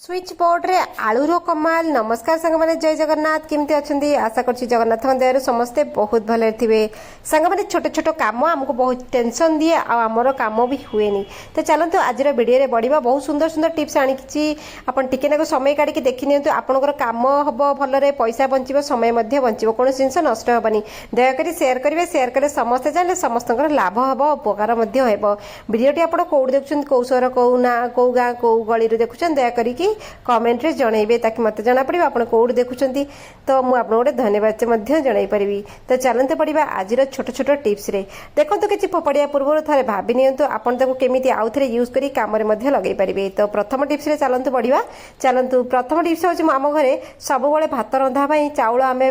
Switch board रे आलूर कमाल। नमस्कार सांग मैंने, जय जगन्नाथ। केमती अच्छी आशा करछि जगन्नाथ दयारु समस्ते बहुत भले थे। सांग मैंने छोट छोट काम आमको बहुत टेंशन दिए आमर काम भी हुए। तो चलते आज वीडियो रे बढ़िया बहुत सुंदर सुंदर टिप्स आनी आपन टिके समय काढ़ी देखी नियंतु। आपनकर काम हम भलरे, पैसा बंचिबो, समय मध्य बंचिबो, कौन जिनस नष्ट हेबनी। दयाकरी शेयर करेंगे, शेयर कले समस्ते जाने समस्त लाभ हम, उपकार भिडियोटी आप कौट देखुं, कौ सहर कौ ना कौ गाँ कौ गली देखुं, दयाकरी कमेंट रे जनइबे ताकि मत जना पड़े आप कौट देखुं। तो मुझे गोटे धन्यवाद जनई पारि। तो चलते पड़ा आज छोट छोट टिप्स रे। देखो किसी फोपाड़िया पूर्व थे भावी नियंतु आपन ताको केमिति आउ थे यूज करी काम रे मध्य लगे पारिबे। तो प्रथम टिप्स रे चलतु बढ़िया। चलतु प्रथम टिप्स होछि आम घरे सब बेले भात रंधा पई चाउल आमे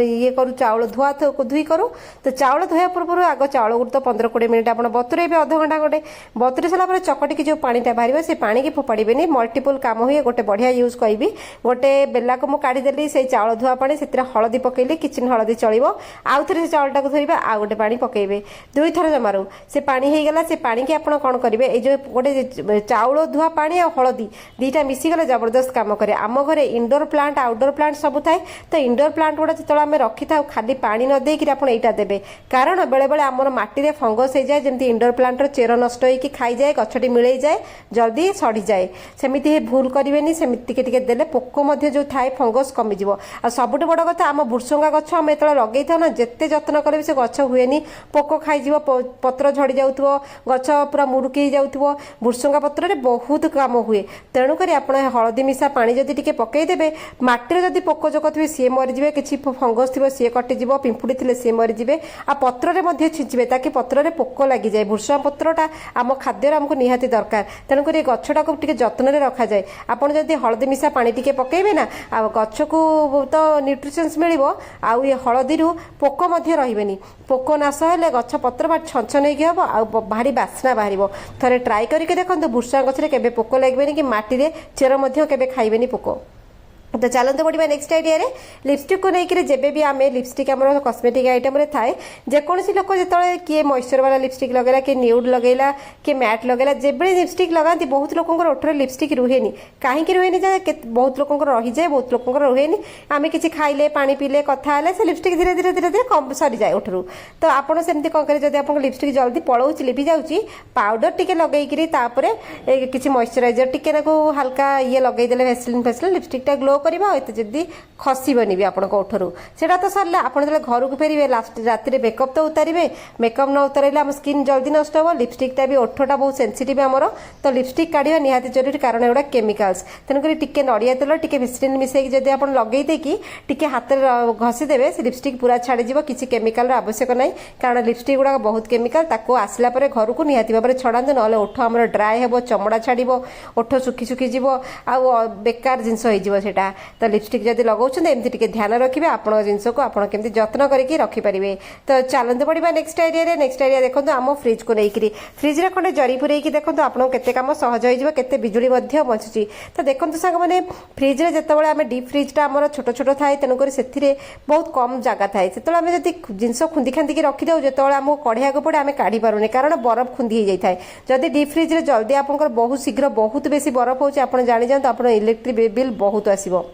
ये करू, चाउल धुई करू। तो चाउल धोया पूर्व आग चाउल गुड़ तो 15-20 मिनिट आप बतुरेबे, अध घंटा गोटे बतुरी सारा पर चकटिकी जो पानीटा बाहर से पानी की फोपाड़े मल्टीपल काम हुए। गोटे बढ़िया यूज करी, गोटे बेला को मुझे काढ़ीदेली से चाउल धुआ पानी से हलदी पकईली, किचन हलदी चलो। आउ थे चाउलटा को धरवा, आउ गोटे पानी पकईबे, 2 थर जमारू से पानी हो गला। से पानी की आपड़ कौन करेंगे, ये जो गोटे चाउल धुआ पानी और हलदी दुईटा मिसीगले जबरदस्त काम करे। आम घरे इंडोर प्लांट आउटडोर प्लांट सब थाए। तो इंडोर प्लांट गुड़ा जो आम रखी था खाली पानी न देकी आप देवे, कारण बेले बेले आमर माटी फंगस हो जाए, जमी इंडोर प्लांटर चेर नष्ट होकर खाई जाए, गछटी मिलई जाए, जल्दी सड़ी जाए। सेमिति भूल करेंगे, सेमिति टिके देले पोक जो थाए फंगस कमिज। आ सबुठ बड़ कथा आम भुर्संगा गछ आम जो लगे था ना, जिते जत्न करेंगे से गछ हुए, पोक खाई पत्र झड़ी जाऊ, गछ पूरा मुरुकी जाऊ। भुर्संगा पत्र रे बहुत काम हुए। तेणुक आप हलदी मिशा पानी जदि टिके पकईदेवे, माटी जदि पोक जोक थे सी मरीजे, किसी फंगस थी सी कटिज, पिंपुड़ी थे सी मरीजे। आ पत्र छिंचे ताकि पत्र में पोक लगी जाए। भुर्संगा पत्रटा आम खाद्य आमको निहाती दरकार। तेणुक गछटा को जत्न रखा जाए। आपड़ जदि हलदी मिशा पानी टिके पकईबे ना, आ गछ को तो न्यूट्रिशंस मिलिबो, आउ ये हलदी पोक रही। पोक नाश हेले गछ पत्र भारी छन नहीं हम, आ भारी बास्ना बाहर। थे ट्राए करके देखो, भुर्संगा गछरे केबे पोक लगे कि माटी रे चेर केबे खाइबेनी पोक। तो चलते बढ़िया नेक्स्ट आइडिया रे। लिपस्टिक को लेकर जब भी आम लिपस्टिक आम कस्मेटिक आइटम रे थाए, जेकोसी लोक जो किए मॉइस्चर वाला लिपस्टिक लगेला, किए न्यूड लगेला, किए मैट लगेला, जब लिपस्टिक लगाती बहुत लोकर ओठरे लिपस्टिक रुहेनी। कहीं रुहेनी बहुत लोकर रही जाए, बहुत लोकर रुहेनी। आम किसी खाइले, पानी पीले, कथा से लिपस्टिक धीरे धीरे धीरे धीरे कम सरी जाए ओठरू। तो आपड़ सेमती कौन करें, जब आप लिपस्टिक जल्दी पलाऊँ लिपि जाऊँगी, पाउडर टिके लगेकरी किसी मॉइस्चराइजर टिके हल्का ये लगेदेले, भेसलिन फेसलिन लिपस्टिकटा ग्लो जल्दी खसबनी भी आपण ओठरू। सेटा तो सरला, आप घर को फेरे लास्ट राति मेकअप तो उतारे, मेकअप न उतारे आम स्किन जल्दी नष्ट हो। लिपस्टिकटा भी ओठटा बहुत सेंसिटिव आमर, तो लिपस्टिक काढ़ा निहाती जरूरी, कारण एगुड़ा केमिकाल्स। तेणुक टिके नड़िया तेल टिके भेसलिन मिसेक जब आप लगे देकी टिके हाथ में घसीदेवे, से लिपस्टिक पूरा छाड़ीज, किसी केमिकाल आवश्यक ना, कारण लिपस्टिक गुड़ा बहुत केमिकाल। ताको आसला घर को निहाती भाव में छड़ातु, ना ओठ आम ड्राए हे, चमड़ा छाड़, ओठ सुखी सुखी जीव, आ बेकार जिनस हो। तो लिपस्टिक जब लगाउछन एमती टिके ध्यान रखिए, आपण जिनस को आपण केमती जत्न करके रखिपारे। तो चलते बढ़िया नेक्स्ट आइडिया रे। नेक्स्ट आइडिया देखो आम फ्रिज को लेकर, फ्रिज रे खंडे जरी पुरैकी देखो आपको केते काम सहज हो, केते बिजुली बचुची। तो देखो सांग मैंने फ्रिज रे जितेबाला आम डीप फ्रिजटा आम छोट छोट थाए, तेणुक से बहुत कम जगह थाए। से आम जब जिनस खुंदी खांदी रखिदे, जो आमको कढ़िया को पड़े आम काढ़ी पारूनी, कारण बरफ खुंदी हो जाए। जदि डीप फ्रिज रे जल्दी आप बहुत शीघ्र बहुत बेसी बरफ होची, आप जानी जातु आप इलेक्ट्रिक बिल बहुत आसीबो।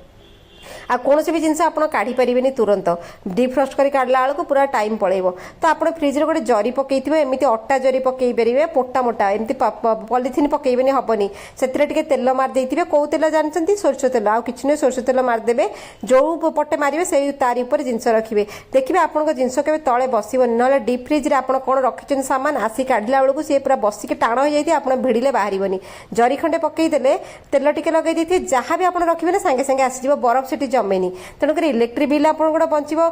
आ कौन भी जिनस आप काढ़ी पारे तुरंत, डिफ्रस्ट कर काढ़ला बेलू पूरा टाइम पड़ेब। तो आप फ्रिज गोटे जरी पकई एमती अटा जरी पकई पारे, मोटा मोटा एमती पॉलिथिन पकईबेनि, हेनी से तेल मारिदे। कौ तेल जानते, सोरष तेल, आ कि सोरष तेल मारिदेवे, जो पटे मारे से तारी उपर जिनस रखिए। देखिए आपन जिनस के तले बसबनी, ना डीप फ्रिज आप कौन रखिंट सामान आसी काढ़ला बेलू सी पूरा बसिक टाण हो जाए, आप भिड़े बाहर। जरी खंडे पकईदे, तेल टिके लगे दे, जहाँ भी आप रखिए सागे सागे आसीज, बरफ से जमेनी। तेणुक इलेक्ट्रिक बिल आप बचो।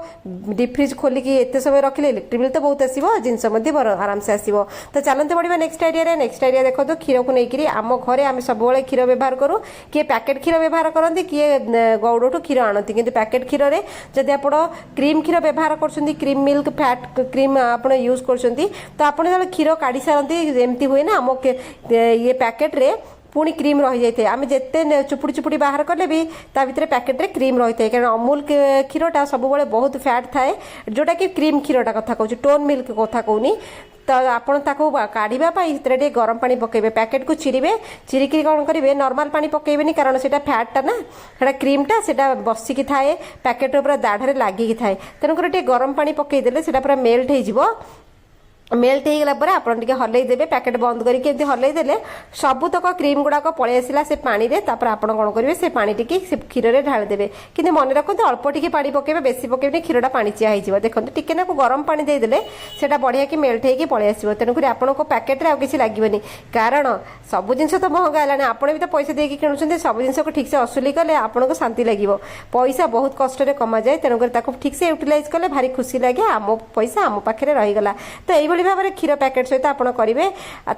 डीप फ्रिज खोलिकी एत समय रखिले इलेक्ट्रिक बिल तो बहुत आसो, जिनस आराम से आसो। तो चलते बढ़िया नेक्स्ट आइडिया रे। नेक्स्ट आइडिया देखो, क्षीर को लेकर आम घरे आम सब क्षीर व्यवहार करूँ। किए पैकेट क्षीर व्यवहार करती, किए गौड़ू क्षीर आणती, कि पैकेट क्षीर में जब आप क्रीम क्षीर व्यवहार कर, क्रीम मिल्क फैट क्रीम आप यूज कर, तो आप क्षीर काढ़ी सारती, एमती हुए ना आम ये पैकेट रे पुणी क्रीम रही जाए आम जिते चुपुड़ी चुपुड़ी बाहर कले भी ता भितर पैकेट रे क्रीम रही है कारण अमूल क्षीरटा सब बहुत फैट थाए जोटा कि क्रीम क्षीरटा कथा कहूँ टोन मिल्क कथा कहूनी तो आपण ताको काढ़ापी गरम पानी पकेबे पैकेट को चिरिकी कौन करेंगे नॉर्मल पानी पकेबेनी कारण से फैटा ना से क्रीमटा से बसिकी थाए पैकेट पूरा दाढ़े लगिकी थाए तेणुकर गरम पानी पकईदेले से पूरा मेल्ट हो मेल्ट हो गला आपन टिके हलई देबे पैकेट बंद करके एमती हलई देले सबुतक क्रीम गुड़ाक पळै आसिला से पानी रे तापर आपन कोन करिवे से पानी टिके से क्षीर रे ढाल देबे किंतु मन रखते अल्प टिके पानी पकेबे बेसी पकेबे क्षीरटा पाणीचिया हो जिवो देखंतु टिके ना गरम पानी दे देले सेटा बढ़िया कि मेल्ट होके पळै आसिबो तेणुकर आपन को पैकेट रे आ किछि लागिबनी कारण सब जिनस तो महंगा है आपन भी तो पैसा देके किणुछन्ते सब जिनस को ठीक से असुली कले आपन को शांति लागिबो पैसा बहुत कष्ट रे कमा जाए तेणुकर ताको ठीक से यूटिलाइज कले भारी खुशी लागे आम पैसा आम पाखे रही गला तो यही भाव में क्षीर पैकेट सहित आप करेंगे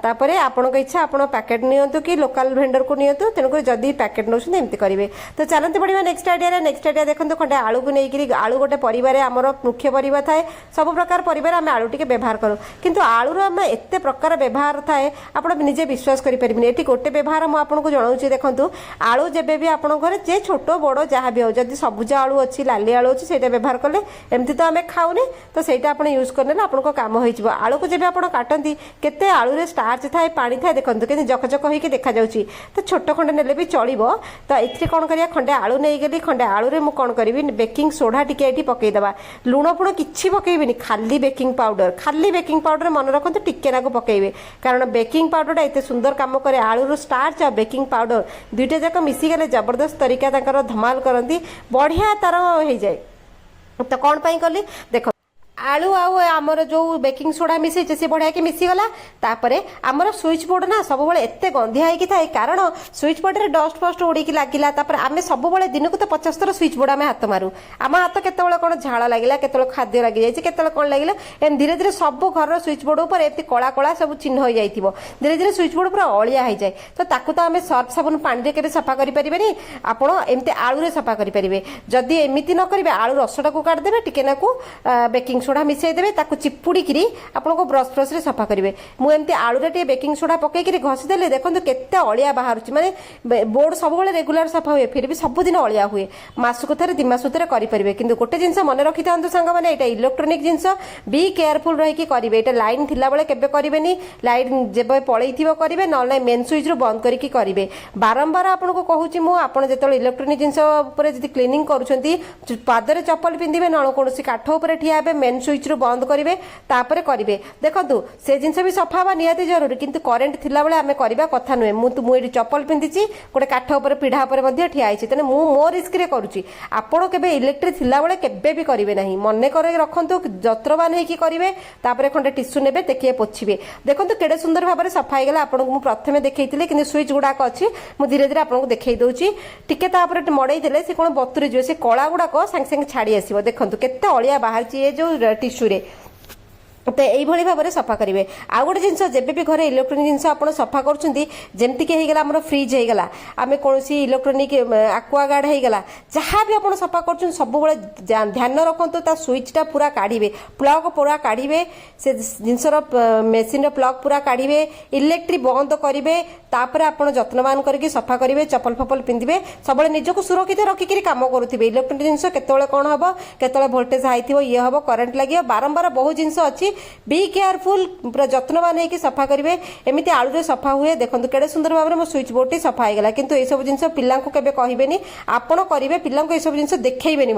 तापर आपण इच्छा आप पैकेट नियंतु कि लोकल भेंडर को नियंतु तेणुकर जदि पैकेट नौछन्ते एमती करेंगे तो चलते बढ़िया नेक्स्ट आइडिया देखो खंडे आलू को लेकिन आलू गोटे परिवार आमर मुख्य परिवार थाए सब प्रकार परिवार आम आलू टे व्यवहार करूँ किंतु आलूर आम एत प्रकार व्यवहार थाए आप निजे विश्वास करें ये गोटे व्यवहार मुझे जनाऊँ देखूँ आलू जब भी आप घर जे छोट बड़ जहाँ भी हो जब सबुज आलू अच्छी लाली आलू अच्छी से व्यवहार कले एमती तो आम खाऊने तो सहीटा आप यूज करने आपको कम हो आलू को जब आप काटती केते आलू रे स्टार्च थाए पानी थाए देखो कि जकजक होइके देखा जाउची तो छोट खंडे नेले भी चलिबो तो एथि कोन करिया खंडे आलू नै गेली खंडे आलू रे मु कोन करिवि बेकिंग सोडा टिके एठी पकई दबा लूण पुण किछि पकईबिनी खाली बेकिंग पाउडर मन रखंतु टिके नाको पकईबे कारण बेकिंग पाउडरटा एते सुंदर काम करे आलू रो स्टार्च आ बेकिंग पाउडर दुईटा जाक मिसी गले जबरदस्त तरीका ताकर धमाल करंती बढ़िया तार हो जाए तो कौन पाई कली देखो आलू आमर जो बेकिंग सोडा मिसे से बढ़िया कि मिसीगला तापर आमर स्विच बोर्ड ना सब एत गंधिया होगी थाए कारण स्विच बोर्ड में डस्ट फस्ट उड़ीकी लगिला आम सब दिन को तो 50 थर स्विच बोर्ड आम हाथ मारू आम हाथ केतବେଳେ कौन झाड़ लगे केतବେଳେ खाद्य लगी जाए केतବେଳେ कौन लगे एम धीरे धीरे सब घर स्विच बोर्ड उपर एमती कला कला सब चिन्ह हो जाए धीरे धीरे स्विच बोर्ड पूरा अलिया हो जाए तो ताकू तो आम सर्फ साबुन पानी के सफा करें आपड़ एमती आलू रे सफा करेंगे जदि एमती न करेंगे आलू रसटा को काटिदेवे टिके नाकू बेकिंग सोडा मिसईदेवे ताकू चिपुड़ी आपको ब्रश ब्रश रे सफा करेंगे मुझे आलू रे बेकिंग सोडा पकईकि घसीदेले देखो केते अलिया बाहर माने बोर्ड सब रेगुलर सफा हुए फिर भी सबुदिन अलिया हुए मासक थे 2 मास भितर करेंगे कि गोटे जिनस मन रखी था सांग मैंने यहाँ इलेक्ट्रोनिक जिनस बी केयरफुल रही करेंगे यहाँ लाइन थिला बेले केबे करेंगे लाइन जब पलई करेंगे ना मेन स्विच रू बंद करके करेंगे बारंबार आपको कहूँ मुझे जो इलेक्ट्रोनिक जिनस क्लीनिंग कर पादरे चप्पल पिंधे ना कौन काठ उपर ठिया मेन स्विच रू बंद करेंगे तापर करेंगे देखो से जिनस भी सफा हवा निहाती जरूरी किंतु करेन्ट थिला बेले आम करवा कथा नुहे मुझे चप्पल पिंधि गोटे काठ उपर पीढ़ा उपर ठिया तेणु मो रिस्क रे करुच्ची आपड़ के इलेक्ट्रिक थिला बेले केबे भी करेंगे ना मन कर रखु जत्रवान होकर करेंगे तापर खंडे टिश्यू ने देखिए पोछे देखो केड़े सुंदर भाव में सफा होगा आपको प्रथम देखी कि स्विच गुड़ाक अच्छी मुझे धीरे धीरे आपको देखई दूसरी टिके मड़ई देले से कौन बतुरी जाए से कला गुड़ाक सागे सागे छाड़ी आसो देखो केते अलिया बाहर ये जो टिश्यू रे तो यही भाव में सफा करेंगे आउ गोटे जिनस जब भी घर इलेक्ट्रोनिक जिनस आप सफा करमती होगला आम फ्रिज होगला आम कौन इलेक्ट्रोनिक आक्वागार्ड होगला जहाँ भी आप सफा कर सब ध्यान रखु स्विचटा पूरा काढ़े प्लग पूरा काढ़े से जिनसर मेसीन प्लग पूरा काढ़े इलेक्ट्रिक बंद करेंगे तापर आप जत्नवान करके सफा करेंगे चप्पल फपल पिंधे सब निजक सुरक्षित रखिक कम करुवे इलेक्ट्रोनिक जिनस केतବେଳେ कौन हम केतବେଳେ भोल्टेज हाई थी ये हम करेन्ट लगे बारंबार बहुत जिनस अच्छी बी केयरफुल पूरा जत्नवान होकर सफा करेंगे एमती आलू रे सफा हुए देखो केड़े सुंदर भाव में मो स्विच बोर्ड टी सफा होगा किंतु ये सब जिनस पिला केबे कहबेनी आपण करेंगे पिला ये सब जिनस देखैबेनी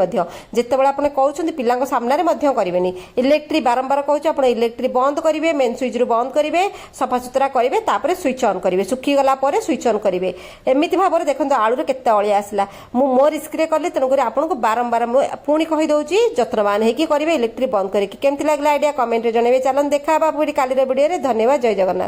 जितेबाला आपने कहते पिला सामने करेंगे इलेक्ट्रिक बारंबार कहूँ इलेक्ट्रिक बंद करेंगे मेन स्विच रू बंद करेंगे सफा सुतरा करेंगे तापर स्विच ऑन करेंगे सुखीगला स्विच ऑन करेंगे एमती भाव में देखो आलू रे केते अलिया आसला मो रिस्क रे कली तेणुक आपको बारंबार पुणी कहीदे जत्नवान होकर करेंगे इलेक्ट्रिक बंद करके केमती लगला आइडिया कमेंट जनइबे चलन देखा पूरी काली वीडियो रे धन्यवाद जय जगन्नाथ।